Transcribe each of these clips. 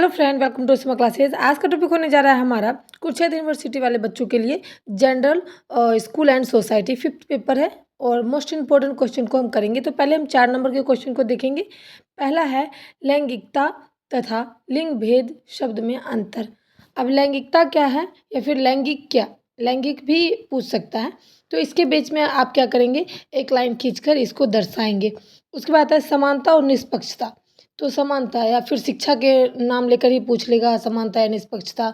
Hello friend, welcome to स्मा classes. आज का टॉपिक होने जा रहा है हमारा कुरुक्षेत्र यूनिवर्सिटी वाले बच्चों के लिए general school and society fifth paper है और मोस्ट इम्पोर्टेंट क्वेश्चन को हम करेंगे। तो पहले हम 4 नंबर के क्वेश्चन को देखेंगे। पहला है लैंगिकता तथा लिंग भेद शब्द में अंतर। अब लैंगिकता क्या है या फिर लैंगिक क्या, लैंगिक भी पूछ सकता है। तो इसके बीच में आप क्या करेंगे, एक लाइन खींचकर इसको दर्शाएंगे। उसके बाद है समानता और निष्पक्षता। तो समानता या फिर शिक्षा के नाम लेकर ही पूछ लेगा समानता या निष्पक्षता,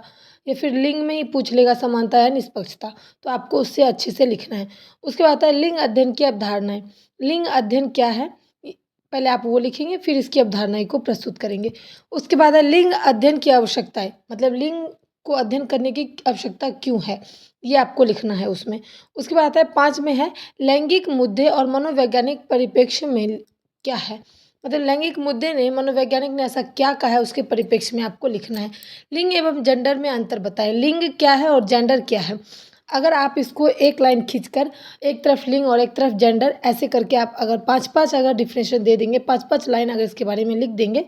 या फिर लिंग में ही पूछ लेगा समानता या निष्पक्षता। तो आपको उससे अच्छे से लिखना है। उसके बाद है लिंग अध्ययन की अवधारणाएं। लिंग अध्ययन क्या है पहले आप वो लिखेंगे, फिर इसकी अवधारणाएं को प्रस्तुत करेंगे। उसके बाद है लिंग अध्ययन की आवश्यकताएं, मतलब लिंग को अध्ययन करने की आवश्यकता क्यों है, ये आपको लिखना है उसमें। उसके बाद है 5 में है लैंगिक मुद्दे और मनोवैज्ञानिक परिप्रेक्ष्य में क्या है, मतलब लैंगिक मुद्दे ने मनोवैज्ञानिक ने ऐसा क्या कहा है उसके परिप्रेक्ष्य में आपको लिखना है। लिंग एवं जेंडर में अंतर बताएं। लिंग क्या है और जेंडर क्या है। अगर आप इसको एक लाइन खींचकर एक तरफ लिंग और एक तरफ जेंडर ऐसे करके आप अगर 5-5 अगर डिफिनेशन दे देंगे, 5-5 लाइन अगर इसके बारे में लिख देंगे,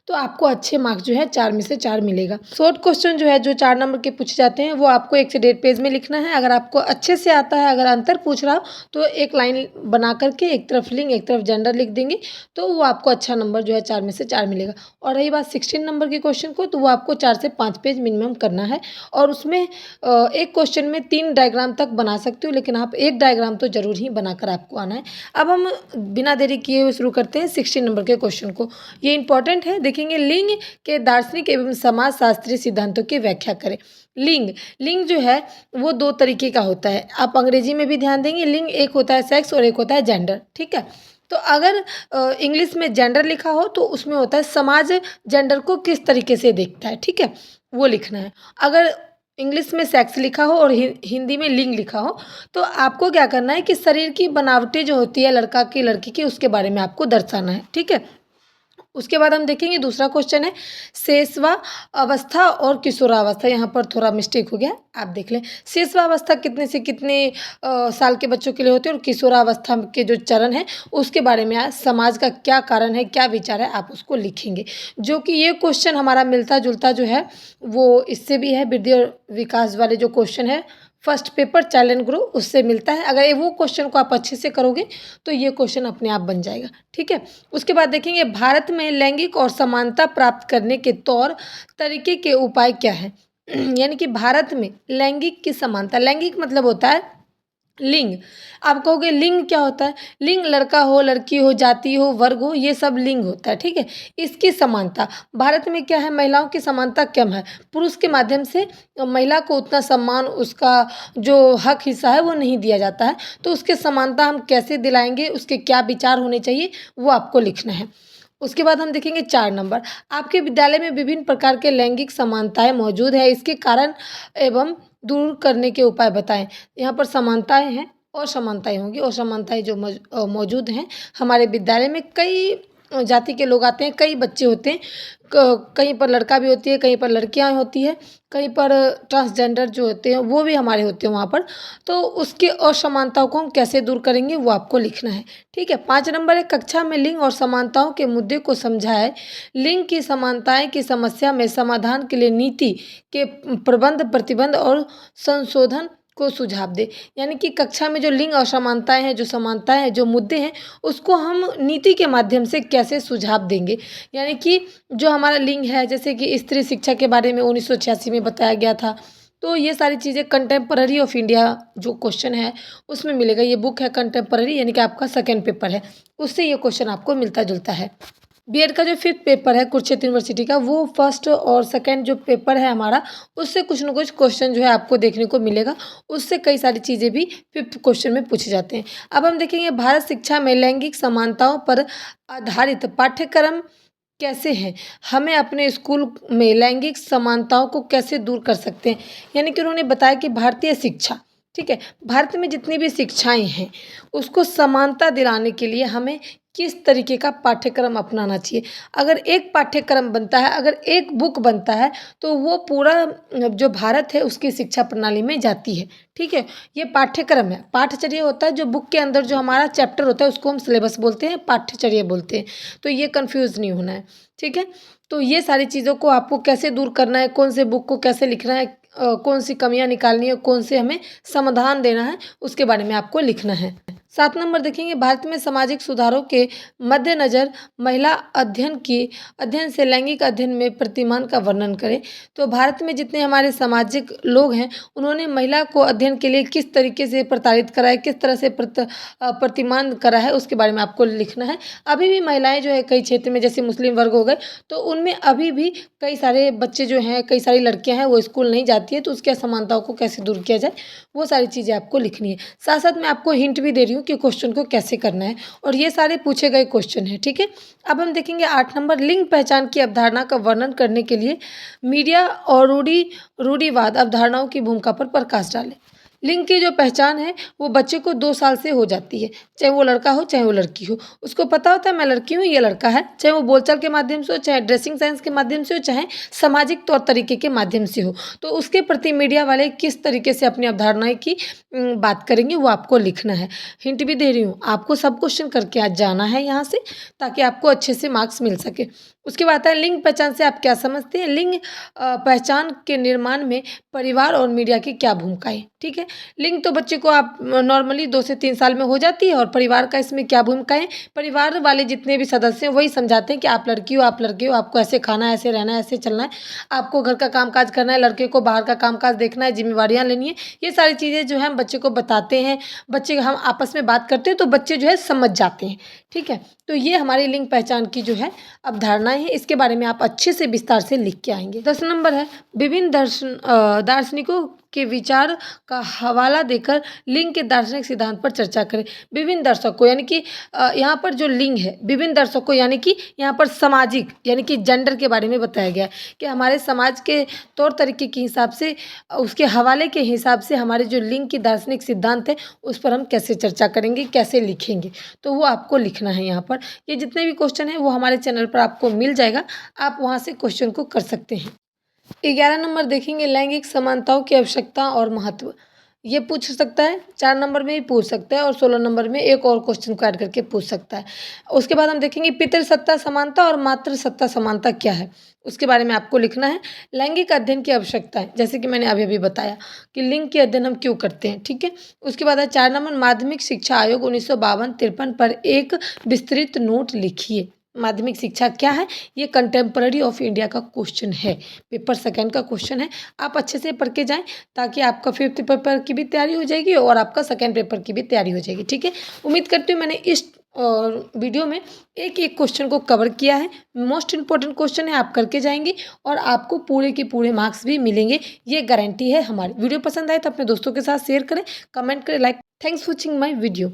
तो आपको अच्छे मार्क्स जो है 4 में से 4 मिलेगा। शॉर्ट क्वेश्चन जो है जो 4 नंबर के पूछे जाते हैं वो आपको 1 से 1.5 पेज में लिखना है। अगर आपको अच्छे से आता है, अगर अंतर पूछ रहा हो तो एक लाइन बना करके एक तरफ लिंग एक तरफ जेंडर लिख देंगे, तो वो आपको अच्छा नंबर जो है 4 में से 4 मिलेगा। और रही बात 16 नंबर के क्वेश्चन को, तो वो आपको 4 से 5 पेज मिनिमम करना है। और उसमें एक क्वेश्चन में 3 डायग्राम तक बना सकते हो, लेकिन आप एक डायग्राम तो जरूर ही बनाकर आपको आना है। अब हम बिना देरी किए हुए शुरू करते हैं 16 नंबर के क्वेश्चन को। ये इंपॉर्टेंट है, देखेंगे लिंग के दार्शनिक एवं समाज शास्त्रीय सिद्धांतों की व्याख्या करें। लिंग लिंग जो है वो 2 तरीके का होता है। आप अंग्रेजी में भी ध्यान देंगे, लिंग एक होता है सेक्स और एक होता है जेंडर, ठीक है। तो अगर इंग्लिश में जेंडर लिखा हो तो उसमें होता है समाज जेंडर को किस तरीके से देखता है, ठीक है, वो लिखना है। अगर इंग्लिश में सेक्स लिखा हो और हिंदी में लिंग लिखा हो, तो आपको क्या करना है कि शरीर की बनावटें जो होती है लड़का की लड़की की, उसके बारे में आपको दर्शाना है, ठीक है। उसके बाद हम देखेंगे दूसरा क्वेश्चन है शेषवा अवस्था और किशोरावस्था। यहाँ पर थोड़ा मिस्टेक हो गया, आप देख लें। शेषवावस्था कितने से कितने साल के बच्चों के लिए होते हैं, और किशोरावस्था के जो चरण है उसके बारे में आज समाज का क्या कारण है, क्या विचार है, आप उसको लिखेंगे। जो कि ये क्वेश्चन हमारा मिलता जुलता जो है वो इससे भी है, वृद्धि और विकास वाले जो क्वेश्चन है first paper child and grow, उससे मिलता है। अगर ये वो क्वेश्चन को आप अच्छे से करोगे तो ये क्वेश्चन अपने आप बन जाएगा, ठीक है। उसके बाद देखेंगे भारत में लैंगिक और समानता प्राप्त करने के तौर तरीके के उपाय क्या है। यानी कि भारत में लैंगिक की समानता, लैंगिक मतलब होता है लिंग। आप कहोगे लिंग क्या होता है, लिंग लड़का हो लड़की हो जाति हो वर्ग हो, ये सब लिंग होता है, ठीक है। इसकी समानता भारत में क्या है, महिलाओं की समानता कम है। पुरुष के माध्यम से महिला को उतना सम्मान, उसका जो हक हिस्सा है वो नहीं दिया जाता है। तो उसके समानता हम कैसे दिलाएंगे, उसके क्या विचार होने चाहिए, वो आपको लिखना है। उसके बाद हम देखेंगे 4 नंबर, आपके विद्यालय में विभिन्न प्रकार के लैंगिक समानताएं मौजूद है, इसके कारण एवं दूर करने के उपाय बताएं। यहाँ पर समानताएं हैं और समानताएं होंगी, और समानताएं जो मौजूद हैं हमारे विद्यालय में, कई जाति के लोग आते हैं, कई बच्चे होते हैं, कहीं पर लड़का भी होती है, कहीं पर लड़कियां होती है, कहीं पर ट्रांसजेंडर जो होते हैं वो भी हमारे होते हैं वहाँ पर। तो उसकी असमानताओं को हम कैसे दूर करेंगे वो आपको लिखना है, ठीक है। 5 नंबर है कक्षा में लिंग और समानताओं के मुद्दे को समझाए। लिंग की समानताएं की समस्या में समाधान के लिए नीति के प्रबंध प्रतिबंध और संशोधन को सुझाव दे। यानी कि कक्षा में जो लिंग असमानताएं हैं, जो समानताएं हैं, जो मुद्दे हैं, उसको हम नीति के माध्यम से कैसे सुझाव देंगे। यानी कि जो हमारा लिंग है, जैसे कि स्त्री शिक्षा के बारे में 1986 में बताया गया था, तो ये सारी चीज़ें कंटेम्पररी ऑफ इंडिया जो क्वेश्चन है उसमें मिलेगा। ये बुक है कंटेम्पररी, यानी कि आपका सेकेंड पेपर है, उससे ये क्वेश्चन आपको मिलता जुलता है। बीएड का जो 5th पेपर है कुरुक्षेत्र यूनिवर्सिटी का, वो फर्स्ट और सेकंड जो पेपर है हमारा, उससे कुछ न कुछ क्वेश्चन जो है आपको देखने को मिलेगा। उससे कई सारी चीज़ें भी 5th क्वेश्चन में पूछे जाते हैं। अब हम देखेंगे भारत शिक्षा में लैंगिक समानताओं पर आधारित पाठ्यक्रम कैसे हैं, हमें अपने स्कूल में लैंगिक समानताओं को कैसे दूर कर सकते हैं। यानी कि उन्होंने बताया कि भारतीय शिक्षा, ठीक है, भारत में जितनी भी शिक्षाएं हैं उसको समानता दिलाने के लिए हमें किस तरीके का पाठ्यक्रम अपनाना चाहिए। अगर एक पाठ्यक्रम बनता है, अगर एक बुक बनता है, तो वो पूरा जो भारत है उसकी शिक्षा प्रणाली में जाती है, ठीक है। ये पाठ्यक्रम है, पाठ्यचर्या होता है, जो बुक के अंदर जो हमारा चैप्टर होता है उसको हम सिलेबस बोलते हैं, पाठ्यचर्या बोलते हैं। तो ये कन्फ्यूज़ नहीं होना है, ठीक है। तो ये सारी चीज़ों को आपको कैसे दूर करना है, कौन से बुक को कैसे लिखना है, कौन सी कमियाँ निकालनी है, कौन से हमें समाधान देना है, उसके बारे में आपको लिखना है। 7 नंबर देखेंगे, भारत में सामाजिक सुधारों के मद्देनज़र महिला अध्ययन से लैंगिक अध्ययन में प्रतिमान का वर्णन करें। तो भारत में जितने हमारे सामाजिक लोग हैं, उन्होंने महिला को अध्ययन के लिए किस तरीके से प्रताड़ित करा है, किस तरह से प्रतिमान करा है, उसके बारे में आपको लिखना है। अभी भी महिलाएं जो है कई क्षेत्र में, जैसे मुस्लिम वर्ग हो गए, तो उनमें अभी भी कई सारे बच्चे जो हैं, कई सारी लड़कियां हैं, वो स्कूल नहीं जाती है, तो उसकी असमानताओं को कैसे दूर किया जाए, वो सारी चीज़ें आपको लिखनी है। साथ साथ मैं आपको हिंट भी दे रही हूँ कि क्वेश्चन को कैसे करना है, और ये सारे पूछे गए क्वेश्चन हैं, ठीक है। अब हम देखेंगे 8 नंबर, लिंग पहचान की अवधारणा का वर्णन करने के लिए मीडिया और रूढ़िवाद अवधारणाओं की भूमिका पर प्रकाश डालें। लिंग की जो पहचान है वो बच्चे को 2 साल से हो जाती है, चाहे वो लड़का हो चाहे वो लड़की हो। उसको पता होता है मैं लड़की हूँ, ये लड़का है, चाहे वो बोलचाल के माध्यम से हो, चाहे ड्रेसिंग सेंस के माध्यम से हो, चाहे सामाजिक तौर तरीके के माध्यम से हो। तो उसके प्रति मीडिया वाले किस तरीके से अपनी अवधारणाएं की बात करेंगे, वो आपको लिखना है। हिंट भी दे रही हूँ, आपको सब क्वेश्चन करके आज जाना है यहाँ से, ताकि आपको अच्छे से मार्क्स मिल सके। उसके बाद आता है लिंग पहचान से आप क्या समझते हैं। लिंग पहचान के निर्माण में परिवार और मीडिया की क्या भूमिका है, ठीक है। लिंग तो बच्चे को आप नॉर्मली 2 से 3 साल में हो जाती है, और परिवार का इसमें क्या भूमिका है। परिवार वाले जितने भी सदस्य हैं वही समझाते हैं कि आप लड़की हो, आप लड़के हो, आपको ऐसे खाना है, ऐसे रहना है, ऐसे चलना है, आपको घर का कामकाज करना है, लड़के को बाहर का कामकाज देखना है, जिम्मेवारियाँ लेनी है। ये सारी चीज़ें जो है हम बच्चे को बताते हैं, बच्चे हम आपस में बात करते हैं, तो बच्चे जो है समझ जाते हैं, ठीक है। तो ये हमारी लिंग पहचान की जो है अवधारणाएं हैं, इसके बारे में आप अच्छे से विस्तार से लिख के आएंगे। 10 नंबर है, विभिन्न दार्शनिकों के विचार का हवाला देकर लिंग के दार्शनिक सिद्धांत पर चर्चा करें। विभिन्न दर्शकों यानी कि यहाँ पर जो लिंग है, विभिन्न दर्शकों यानी कि यहाँ पर सामाजिक यानी कि जेंडर के बारे में बताया गया है कि हमारे समाज के तौर तरीके के हिसाब से, उसके हवाले के हिसाब से हमारे जो लिंग की दार्शनिक सिद्धांत है उस पर हम कैसे चर्चा करेंगे, कैसे लिखेंगे, तो वो आपको लिखना है यहाँ पर। ये जितने भी क्वेश्चन हैं वो हमारे चैनल पर आपको मिल जाएगा, आप वहाँ से क्वेश्चन को कर सकते हैं। 11 नंबर देखेंगे, लैंगिक समानताओं की आवश्यकता और महत्व। ये पूछ सकता है, 4 नंबर में भी पूछ सकता है, और 16 नंबर में एक और क्वेश्चन को ऐड करके पूछ सकता है। उसके बाद हम देखेंगे पितृसत्ता समानता और मातृसत्ता समानता क्या है, उसके बारे में आपको लिखना है। लैंगिक अध्ययन की आवश्यकता है, जैसे कि मैंने अभी अभी बताया कि लिंग के अध्ययन हम क्यों करते हैं, ठीक है। उसके बाद है 4 नंबर, माध्यमिक शिक्षा आयोग 1952-53 पर एक विस्तृत नोट लिखिए। माध्यमिक शिक्षा क्या है, ये कंटेम्पररी ऑफ इंडिया का क्वेश्चन है, पेपर सेकंड का क्वेश्चन है। आप अच्छे से पढ़ के जाएं, ताकि आपका 5th पेपर की भी तैयारी हो जाएगी और आपका सेकंड पेपर की भी तैयारी हो जाएगी, ठीक है। उम्मीद करती हूँ मैंने इस वीडियो में एक एक क्वेश्चन को कवर किया है। मोस्ट इंपॉर्टेंट क्वेश्चन है, आप करके जाएंगे और आपको पूरे के पूरे मार्क्स भी मिलेंगे, ये गारंटी है हमारी। वीडियो पसंद आए तो अपने दोस्तों के साथ शेयर करें, कमेंट करें, like. Thanks for watching my video.